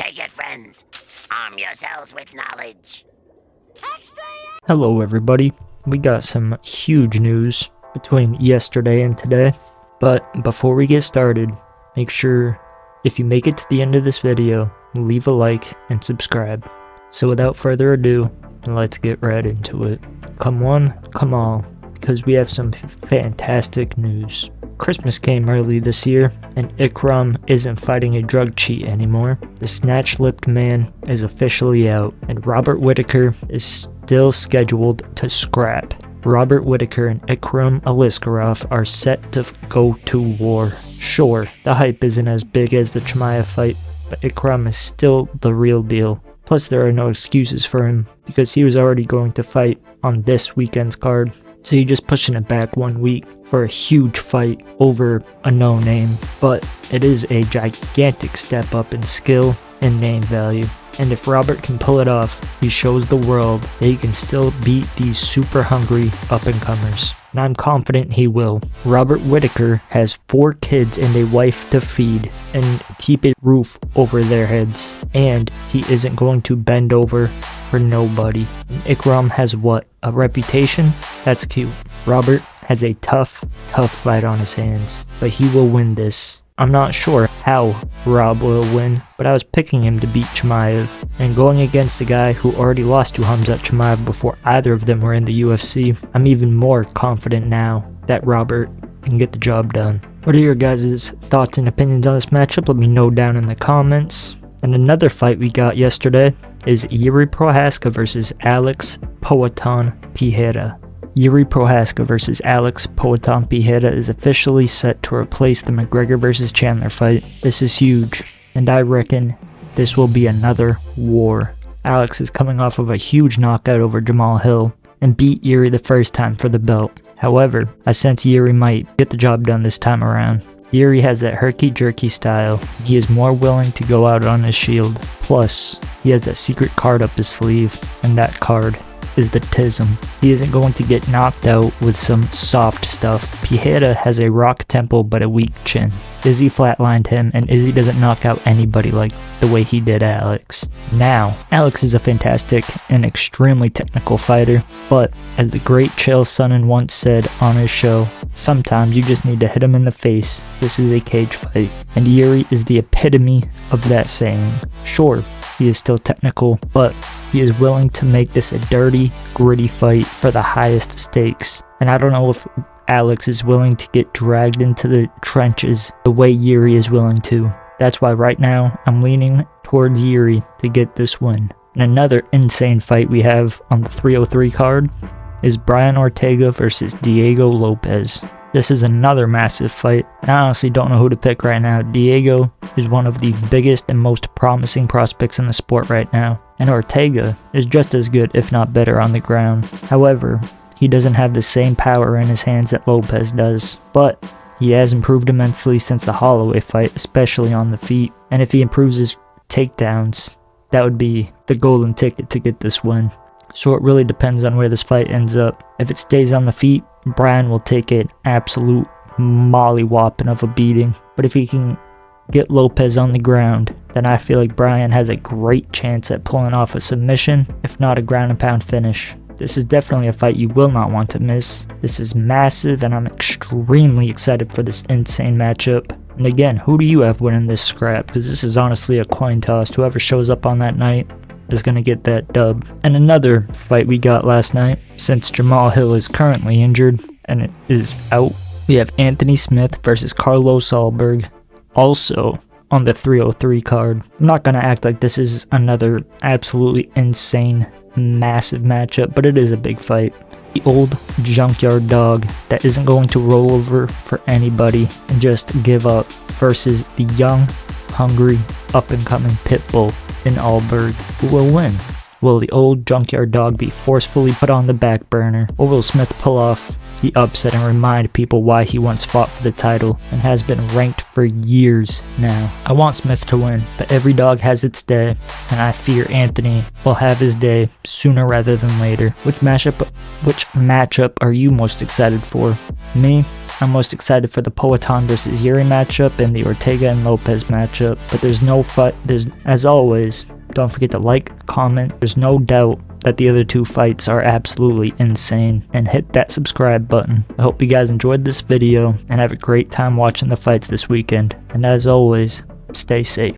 Take it, friends. Arm yourselves with knowledge. Hello everybody, we got some huge news between yesterday and today, but before we get started, make sure if you make it to the end of this video, leave a like and subscribe. So without further ado, let's get right into it. Come one, come all, because we have some fantastic news. Christmas came early this year, and Ikram isn't fighting a drug cheat anymore. The snatch-lipped man is officially out, and Robert Whittaker is still scheduled to scrap. Robert Whittaker and Ikram Aliskerov are set to go to war. Sure, the hype isn't as big as the Chimaev fight, but Ikram is still the real deal. Plus, there are no excuses for him, because he was already going to fight on this weekend's card. So you're just pushing it back 1 week for a huge fight over a no-name. But it is a gigantic step up in skill and name value. And if Robert can pull it off, he shows the world that he can still beat these super hungry up-and-comers. And I'm confident he will. Robert Whittaker has 4 kids and a wife to feed and keep a roof over their heads. And he isn't going to bend over for nobody. And Ikram has what? A reputation? That's cute. Robert has a tough fight on his hands, but he will win this. I'm not sure how Rob will win, but I was picking him to beat Chimaev, and going against a guy who already lost to Khamzat Chimaev before either of them were in the UFC, I'm even more confident now that Robert can get the job done. What are your guys' thoughts and opinions on this matchup? Let me know down in the comments. And another fight we got yesterday is Yuri Prohaska versus Alex Poatan Pereira. Yuri Prohaska versus Alex Poatan Pereira is officially set to replace the McGregor versus Chandler fight. This is huge, and I reckon this will be another war. Alex is coming off of a huge knockout over Jamal Hill and beat Yuri the first time for the belt. However, I sense Yuri might get the job done this time around. Yuri has that herky-jerky style. He is more willing to go out on his shield. Plus, he has that secret card up his sleeve, and that card is the Tism. He isn't going to get knocked out with some soft stuff. Pereira has a rock temple but a weak chin. Izzy flatlined him, and Izzy doesn't knock out anybody like the way he did Alex. Now, Alex is a fantastic and extremely technical fighter, but as the great Chael Sonnen once said on his show, sometimes you just need to hit him in the face. This is a cage fight, and Yuri is the epitome of that saying. Sure, he is still technical, but he is willing to make this a dirty, gritty fight for the highest stakes. And I don't know if Alex is willing to get dragged into the trenches the way Yuri is willing to. That's why right now I'm leaning towards Yuri to get this win. And another insane fight we have on the 303 card is Brian Ortega versus Diego Lopez. This is another massive fight, and I honestly don't know who to pick right now. Diego is one of the biggest and most promising prospects in the sport right now, and Ortega is just as good, if not better, on the ground. However, he doesn't have the same power in his hands that Lopez does, but he has improved immensely since the Holloway fight, especially on the feet, and if he improves his takedowns, that would be the golden ticket to get this win. So it really depends on where this fight ends up. If it stays on the feet, Brian will take an absolute molly-whopping of a beating. But if he can get Lopez on the ground, then I feel like Brian has a great chance at pulling off a submission, if not a ground and pound finish. This is definitely a fight you will not want to miss. This is massive, and I'm extremely excited for this insane matchup. And again, who do you have winning this scrap? Because this is honestly a coin toss. Whoever shows up on that night is going to get that dub. And another fight we got last night, since Jamal Hill is currently injured and it is out, we have Anthony Smith versus Carlos Alberg, also on the 303 card. I'm not going to act like this is another absolutely insane, massive matchup, but it is a big fight. The old junkyard dog that isn't going to roll over for anybody and just give up versus the young, hungry, up-and-coming pit bull in Alberg. Who will win? Will the old junkyard dog be forcefully put on the back burner, or will Smith pull off the upset and remind people why he once fought for the title and has been ranked for years now? I want Smith to win, but every dog has its day, and I fear Anthony will have his day sooner rather than later. Which matchup are you most excited for? Me? I'm most excited for the Poatan versus Yuri matchup and the Ortega and Lopez matchup, but there's no fight. As always, don't forget to like, comment. There's no doubt that the other two fights are absolutely insane, and hit that subscribe button. I hope you guys enjoyed this video and have a great time watching the fights this weekend, and as always, stay safe.